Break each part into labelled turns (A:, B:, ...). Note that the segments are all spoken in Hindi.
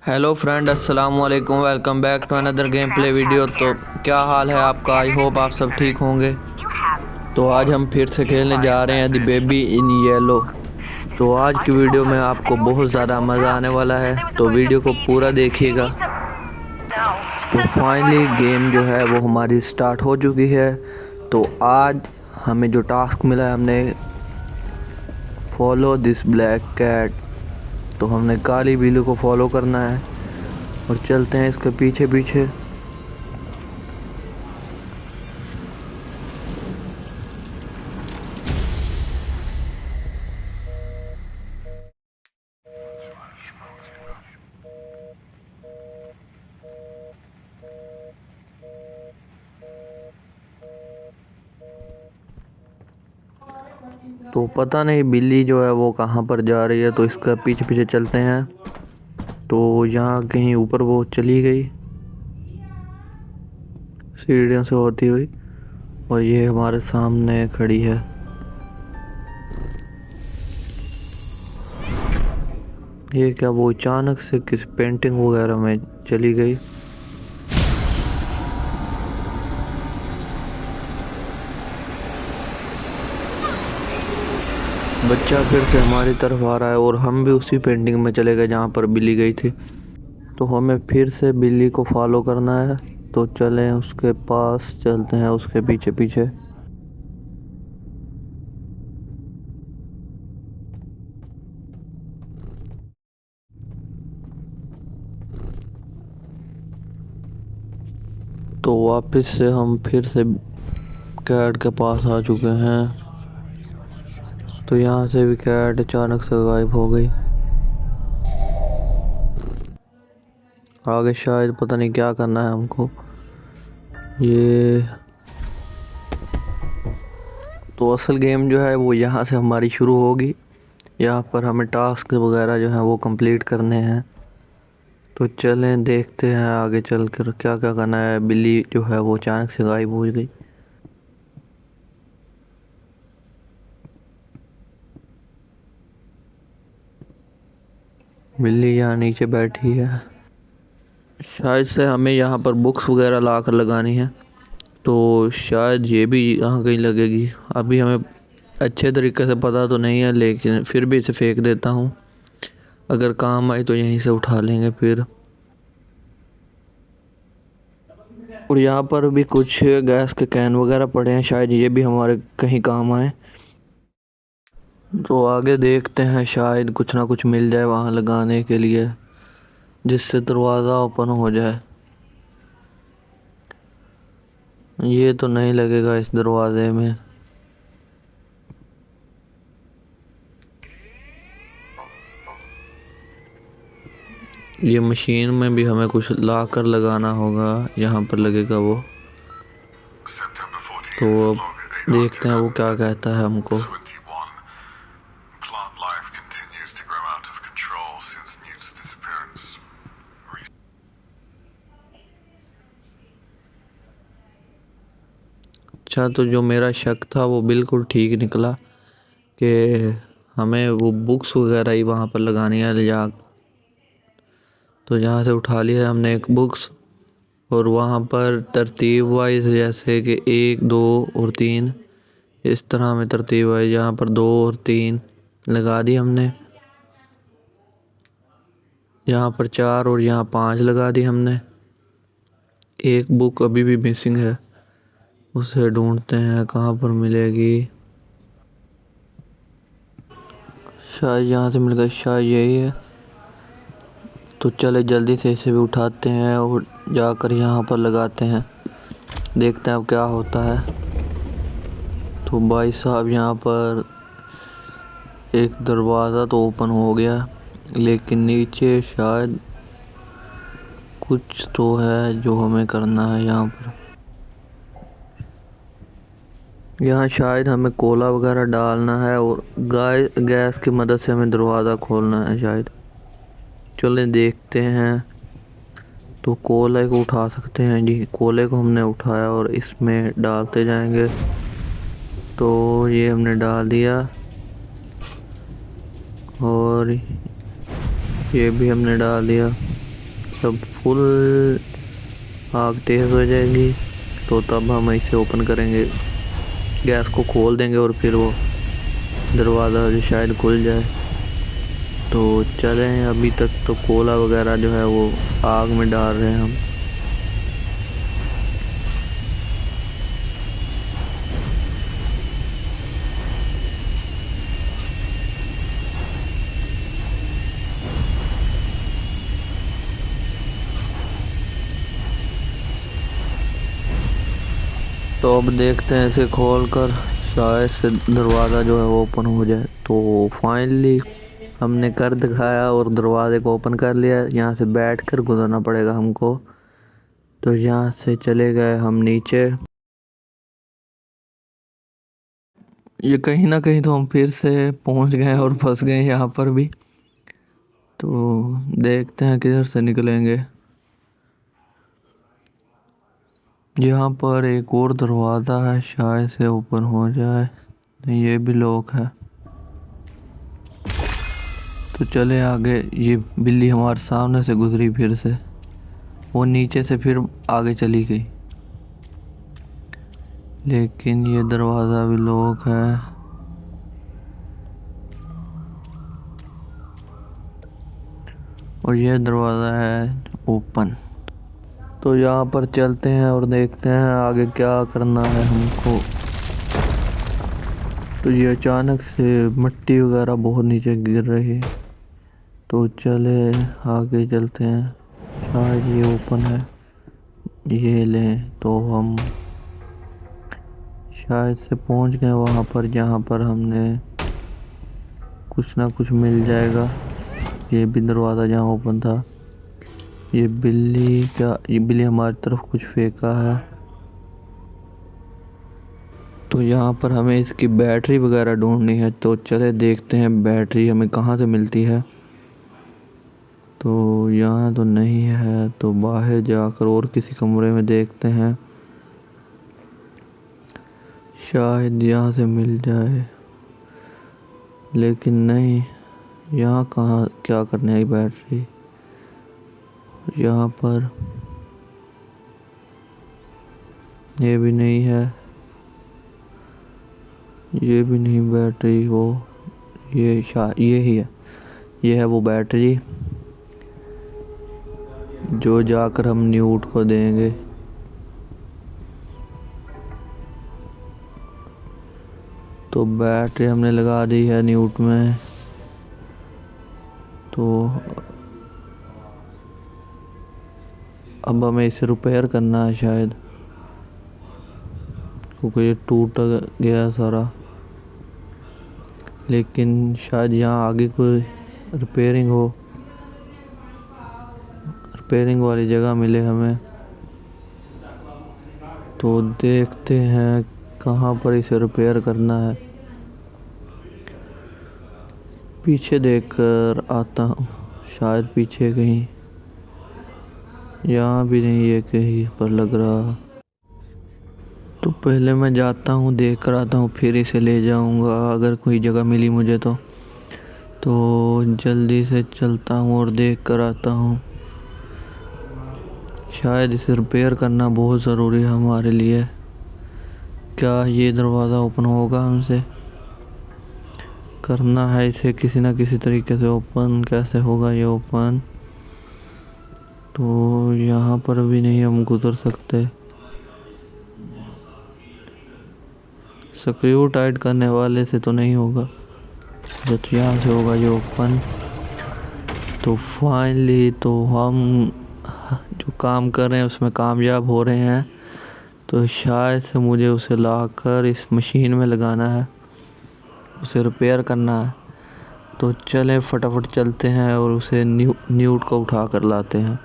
A: हेलो फ्रेंड, अस्सलाम वालेकुम। Welcome back to another game play video. तो क्या हाल है आपका? आई होप आप सब ठीक होंगे। तो आज हम फिर से खेलने जा रहे हैं द बेबी इन येलो। तो आज की वीडियो में आपको बहुत ज़्यादा मज़ा आने वाला है, तो वीडियो को पूरा देखिएगा। तो फाइनली गेम जो है वो हमारी स्टार्ट हो चुकी है। तो आज हमें जो टास्क मिला है, हमने फॉलो दिस ब्लैक कैट। तो हमने काली बिल्ली को फॉलो करना है और चलते हैं इसके पीछे पीछे। तो पता नहीं बिल्ली जो है वो कहाँ पर जा रही है, तो इसका पीछे पीछे चलते हैं। तो यहाँ कहीं ऊपर वो चली गई सीढ़ियों से होती हुई, और ये हमारे सामने खड़ी है। ये क्या वो अचानक से किस पेंटिंग वगैरह में चली गई। बच्चा फिर से हमारी तरफ आ रहा है और हम भी उसी पेंटिंग में चले गए जहाँ पर बिल्ली गई थी। तो हमें फिर से बिल्ली को फॉलो करना है। तो चलें उसके पास, चलते हैं उसके पीछे पीछे। तो वापस से हम फिर से कैट के पास आ चुके हैं। तो यहाँ से भी कैट अचानक से गायब हो गई। आगे शायद पता नहीं क्या करना है हमको। ये तो असल गेम जो है वो यहाँ से हमारी शुरू होगी। यहाँ पर हमें टास्क वगैरह जो है वो कंप्लीट करने हैं। तो चलें देखते हैं आगे चलकर क्या क्या करना है। बिल्ली जो है वो अचानक से गायब हो गई। बिल्ली यहाँ नीचे बैठी है। शायद से हमें यहाँ पर बुक्स वगैरह ला कर लगानी है। तो शायद ये भी यहाँ कहीं लगेगी। अभी हमें अच्छे तरीके से पता तो नहीं है, लेकिन फिर भी इसे फेंक देता हूँ। अगर काम आई तो यहीं से उठा लेंगे फिर। और यहाँ पर भी कुछ गैस के कैन वगैरह पड़े हैं, शायद ये भी हमारे कहीं काम आए। तो आगे देखते हैं, शायद कुछ ना कुछ मिल जाए वहाँ लगाने के लिए, जिससे दरवाज़ा ओपन हो जाए। ये तो नहीं लगेगा इस दरवाजे में। ये मशीन में भी हमें कुछ ला कर लगाना होगा, यहाँ पर लगेगा वो। तो अब देखते हैं वो क्या कहता है हमको। अच्छा, तो जो मेरा शक था वो बिल्कुल ठीक निकला कि हमें वो बुक्स वगैरह ही वहाँ पर लगानी है ले जा। तो यहाँ से उठा लिया है हमने एक बुक्स, और वहाँ पर तरतीब वाइज जैसे कि 1 2 और 3, इस तरह में तरतीब वाइज यहाँ पर 2 और 3 लगा दी हमने। यहाँ पर 4 और यहाँ 5 लगा दी हमने। एक बुक अभी भी मिसिंग है, उसे ढूंढते हैं कहाँ पर मिलेगी। शायद यहाँ से मिल गई, शायद यही है। तो चले जल्दी से इसे भी उठाते हैं और जाकर यहाँ पर लगाते हैं, देखते हैं अब क्या होता है। तो भाई साहब, यहाँ पर एक दरवाज़ा तो ओपन हो गया, लेकिन नीचे शायद कुछ तो है जो हमें करना है। यहाँ पर यहाँ शायद हमें कोला वगैरह डालना है और गैस की मदद से हमें दरवाज़ा खोलना है शायद। चलें देखते हैं। तो कोले को उठा सकते हैं जी। कोले को हमने उठाया और इसमें डालते जाएंगे। तो ये हमने डाल दिया और ये भी हमने डाल दिया। जब फुल आग तेज़ हो जाएगी तो तब हम इसे ओपन करेंगे, गैस को खोल देंगे और फिर वो दरवाज़ा जो शायद खुल जाए। तो चलें, अभी तक तो कोला वगैरह जो है वो आग में डाल रहे हैं हम। तो अब देखते हैं इसे खोल कर, शायद से दरवाज़ा जो है वो ओपन हो जाए। तो फाइनली हमने कर दिखाया और दरवाजे को ओपन कर लिया। यहाँ से बैठ कर गुजरना पड़ेगा हमको। तो यहाँ से चले गए हम नीचे। ये कहीं ना कहीं तो हम फिर से पहुँच गए और फंस गए यहाँ पर भी। तो देखते हैं किधर से निकलेंगे। यहाँ पर एक और दरवाज़ा है, शायद से ओपन हो जाए। ये भी लॉक है। तो चले आगे। ये बिल्ली हमारे सामने से गुजरी, फिर से वो नीचे से फिर आगे चली गई, लेकिन ये दरवाज़ा भी लॉक है। और ये दरवाज़ा है ओपन। तो यहाँ पर चलते हैं और देखते हैं आगे क्या करना है हमको। तो ये अचानक से मिट्टी वगैरह बहुत नीचे गिर रही है। तो चले आगे चलते हैं, शायद ये ओपन है। ये लें तो हम शायद से पहुंच गए वहाँ पर जहाँ पर हमने कुछ ना कुछ मिल जाएगा। ये भी दरवाज़ा जहाँ ओपन था। ये बिल्ली हमारी तरफ कुछ फेंका है। तो यहाँ पर हमें इसकी बैटरी वगैरह ढूंढनी है। तो चले देखते हैं बैटरी हमें कहाँ से मिलती है। तो यहाँ तो नहीं है, तो बाहर जाकर और किसी कमरे में देखते हैं, शायद यहाँ से मिल जाए। लेकिन नहीं, यहाँ कहाँ, क्या करने आई बैटरी। यहाँ पर ये भी नहीं है, ये भी नहीं बैटरी। वो ये ही है, ये है वो बैटरी जो जाकर हम न्यूट को देंगे। तो बैटरी हमने लगा दी है न्यूट में। तो अब हमें इसे रिपेयर करना है शायद, क्योंकि ये टूट गया सारा। लेकिन शायद यहाँ आगे कोई रिपेयरिंग वाली जगह मिले हमें। तो देखते हैं कहाँ पर इसे रिपेयर करना है। पीछे देखकर आता हूँ, शायद पीछे कहीं। यहाँ भी नहीं, ये कहीं पर लग रहा। तो पहले मैं जाता हूँ, देख कर आता हूँ, फिर इसे ले जाऊँगा अगर कोई जगह मिली मुझे तो जल्दी से चलता हूँ और देख कर आता हूँ। शायद इसे रिपेयर करना बहुत ज़रूरी है हमारे लिए। क्या ये दरवाज़ा ओपन होगा हमसे? करना है इसे किसी ना किसी तरीके से ओपन। कैसे होगा ये ओपन? तो यहाँ पर भी नहीं हम गुजर सकते। स्क्रू टाइट करने वाले से तो नहीं होगा, जब यहाँ से होगा ये ओपन। तो फाइनली तो हम जो काम कर रहे हैं उसमें कामयाब हो रहे हैं। तो शायद से मुझे उसे लाकर इस मशीन में लगाना है, उसे रिपेयर करना है। तो चलें फटाफट चलते हैं और उसे न्यूट को उठा कर लाते हैं।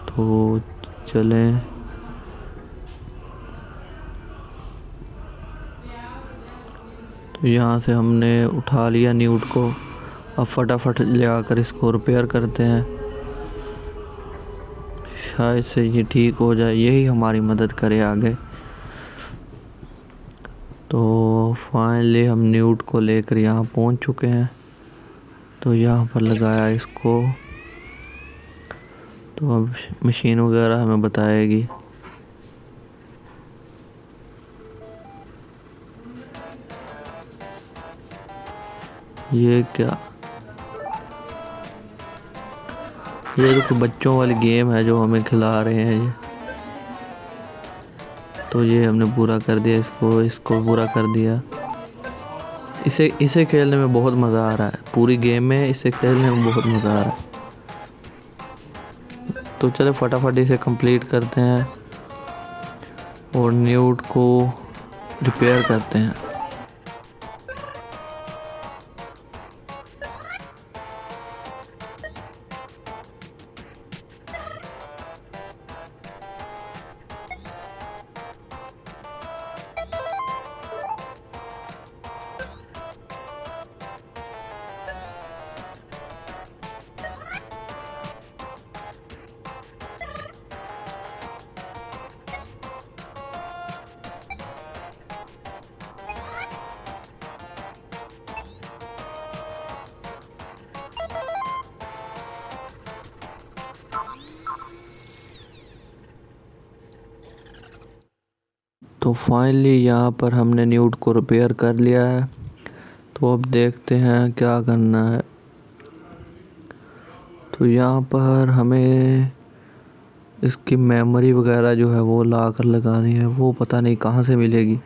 A: तो चलें। तो यहाँ से हमने उठा लिया न्यूट को। अब फटाफट ले आकर इसको रिपेयर करते हैं, शायद से ये ठीक हो जाए, यही हमारी मदद करे आगे। तो फाइनली हम न्यूट को लेकर यहाँ पहुँच चुके हैं। तो यहाँ पर लगाया इसको। तो अब मशीन वगैरह हमें बताएगी। ये क्या, ये तो कोई बच्चों वाली गेम है जो हमें खिला रहे हैं ये। तो ये हमने पूरा कर दिया, इसको पूरा कर दिया। इसे खेलने में बहुत मज़ा आ रहा है, पूरी गेम में इसे खेलने में बहुत मज़ा आ रहा है। तो चले फटाफट इसे कंप्लीट करते हैं और न्यूट को रिपेयर करते हैं। तो फाइनली यहाँ पर हमने न्यूट को रिपेयर कर लिया है। तो अब देखते हैं क्या करना है। तो यहाँ पर हमें इसकी मेमोरी वगैरह जो है वो ला कर लगानी है, वो पता नहीं कहाँ से मिलेगी।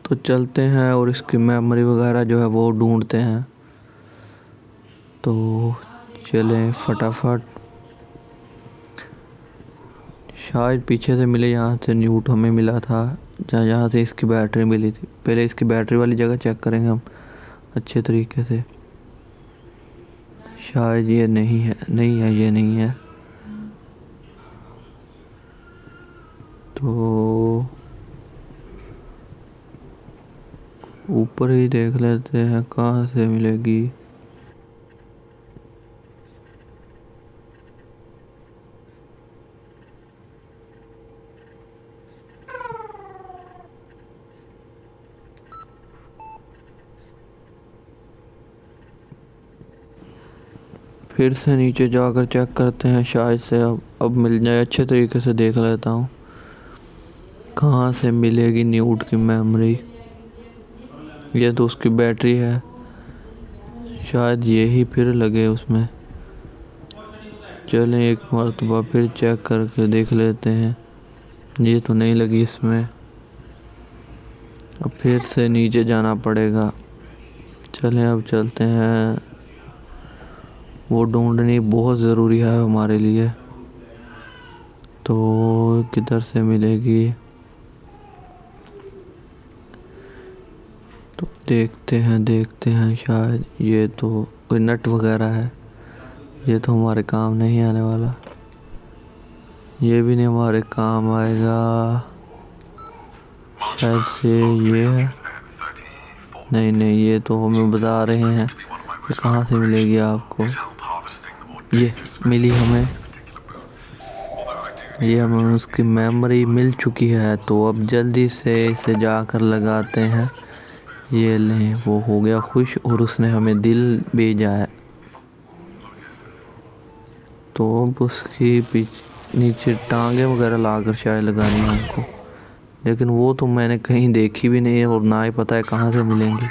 A: तो चलते हैं और इसकी मेमोरी वगैरह जो है वो ढूंढते हैं। तो चलें फटाफट, शायद पीछे से मिले, यहाँ से न्यूट हमें मिला था जहाँ से इसकी बैटरी मिली थी। पहले इसकी बैटरी वाली जगह चेक करेंगे हम अच्छे तरीके से। शायद ये नहीं है, ये नहीं है। तो ऊपर ही देख लेते हैं कहाँ से मिलेगी। फिर से नीचे जाकर चेक करते हैं, शायद से अब मिल जाए। अच्छे तरीके से देख लेता हूँ कहाँ से मिलेगी न्यूट की मेमोरी। ये तो उसकी बैटरी है, शायद ये ही फिर लगे उसमें। चलें एक मरतबा फिर चेक करके देख लेते हैं। ये तो नहीं लगी इसमें, अब फिर से नीचे जाना पड़ेगा। चलें अब चलते हैं, वो ढूंढनी बहुत ज़रूरी है हमारे लिए। तो किधर से मिलेगी, तो देखते हैं शायद ये तो कोई नट वगैरह है। ये तो हमारे काम नहीं आने वाला, ये भी नहीं हमारे काम आएगा। शायद से ये है, नहीं ये तो हमें बता रहे हैं कि कहाँ से मिलेगी आपको। ये मिली हमें, ये हमें उसकी मेमोरी मिल चुकी है। तो अब जल्दी से इसे जाकर लगाते हैं। ये लें, वो हो गया खुश और उसने हमें दिल भेजा है। तो अब उसकी नीचे टांगे वगैरह लाकर शायद लगानी है हमको, लेकिन वो तो मैंने कहीं देखी भी नहीं है और ना ही पता है कहाँ से मिलेंगी।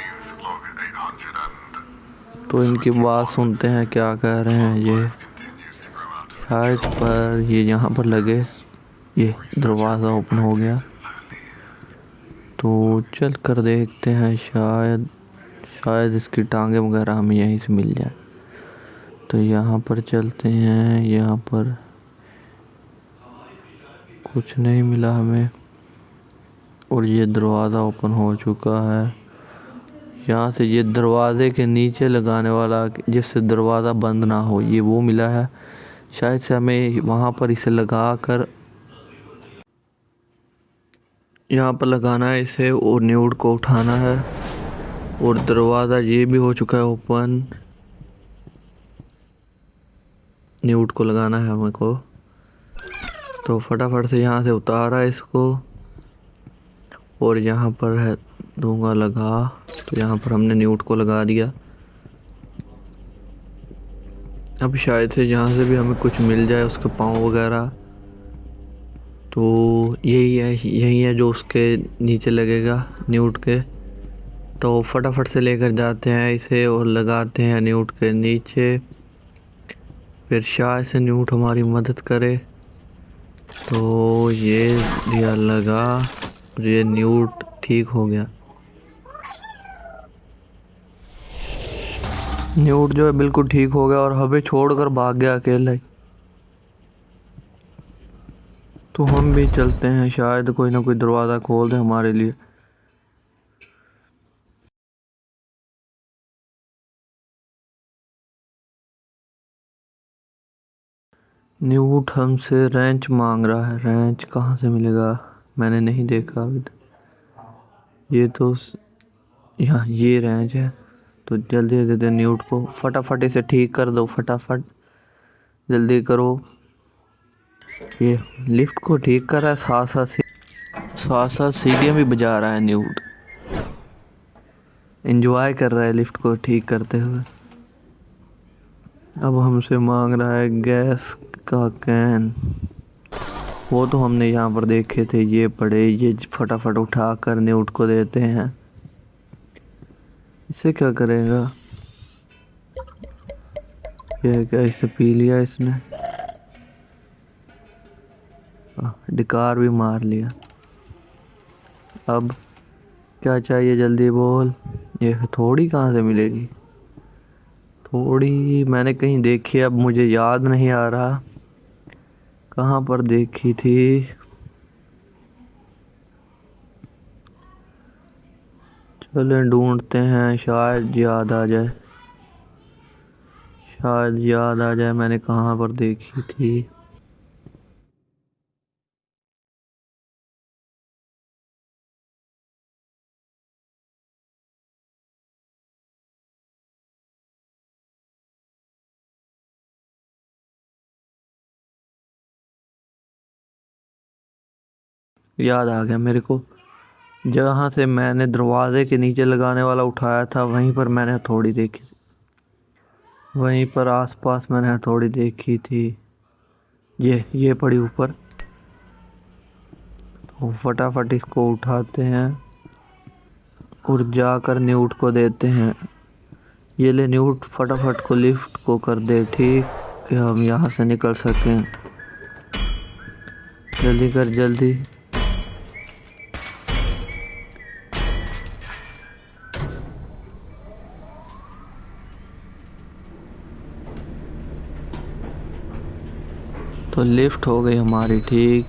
A: तो इनकी बात सुनते हैं क्या कह रहे हैं। ये शायद पर ये यहाँ पर लगे, ये दरवाज़ा ओपन हो गया। तो चल कर देखते हैं, शायद इसकी टांगे वगैरह हमें यहीं से मिल जाए। तो यहाँ पर चलते हैं, यहाँ पर कुछ नहीं मिला हमें और ये दरवाज़ा ओपन हो चुका है। यहाँ से ये दरवाज़े के नीचे लगाने वाला जिससे दरवाज़ा बंद ना हो, ये वो मिला है। शायद से हमें वहाँ पर इसे लगा कर यहाँ पर लगाना है इसे और न्यूट को उठाना है। और दरवाज़ा ये भी हो चुका है ओपन, न्यूट को लगाना है हमें को। तो फटाफट से यहाँ से उतारा इसको और यहाँ पर है दूंगा लगा। तो यहाँ पर हमने न्यूट को लगा दिया। अब शायद से यहाँ से भी हमें कुछ मिल जाए, उसके पाँव वगैरह। तो यही है जो उसके नीचे लगेगा न्यूट के। तो फटाफट से लेकर जाते हैं इसे और लगाते हैं न्यूट के नीचे। फिर शायद से न्यूट हमारी मदद करे। तो ये दिया लगा, ये न्यूट ठीक हो गया। न्यूट जो है बिल्कुल ठीक हो गया और हमें छोड़कर भाग गया अकेला ही। तो हम भी चलते हैं, शायद कोई ना कोई दरवाज़ा खोल दे हमारे लिए। न्यूट हमसे रेंच मांग रहा है। रेंच कहाँ से मिलेगा, मैंने नहीं देखा अभी तक। ये तो यहाँ ये रेंच है। तो जल्दी दे दे न्यूट को, फटाफट इसे ठीक कर दो, फटाफट जल्दी करो। ये लिफ्ट को ठीक कर रहा है, साथ साथ सीढ़ियाँ भी बजा रहा है न्यूट। एंजॉय कर रहा है लिफ्ट को ठीक करते हुए। अब हमसे मांग रहा है गैस का कैन। वो तो हमने यहाँ पर देखे थे, ये पड़े, ये फटाफट उठा कर न्यूट को देते हैं। इसे क्या करेगा, ये क्या, इसे पी लिया इसने, डिकार भी मार लिया। अब क्या चाहिए, जल्दी बोल। ये थोड़ी कहाँ से मिलेगी, थोड़ी मैंने कहीं देखी, अब मुझे याद नहीं आ रहा कहाँ पर देखी थी। चले ढूंढते हैं, शायद याद आ जाए, शायद याद आ जाए मैंने कहाँ पर देखी थी। याद आ गया मेरे को, जहाँ से मैंने दरवाजे के नीचे लगाने वाला उठाया था वहीं पर मैंने हथौड़ी देखी थी, वहीं पर आसपास मैंने हथौड़ी देखी थी। ये पड़ी ऊपर। तो फटाफट इसको उठाते हैं और जाकर न्यूट को देते हैं। ये ले न्यूट, फटाफट को लिफ्ट को कर दे ठीक, कि हम यहाँ से निकल सकें। जल्दी कर जल्दी। तो लिफ्ट हो गई हमारी ठीक।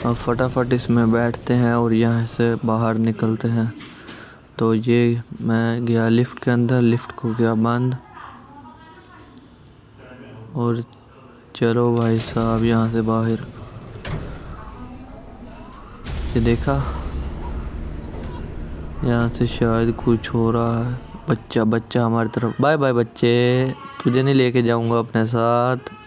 A: अब फटाफट इसमें बैठते हैं और यहाँ से बाहर निकलते हैं। तो ये मैं गया लिफ्ट के अंदर, लिफ्ट को किया बंद और चलो भाई साहब यहाँ से बाहर। ये देखा, यहाँ से शायद कुछ हो रहा है। बच्चा हमारी तरफ, बाय बाय बच्चे, तुझे नहीं लेके जाऊंगा अपने साथ।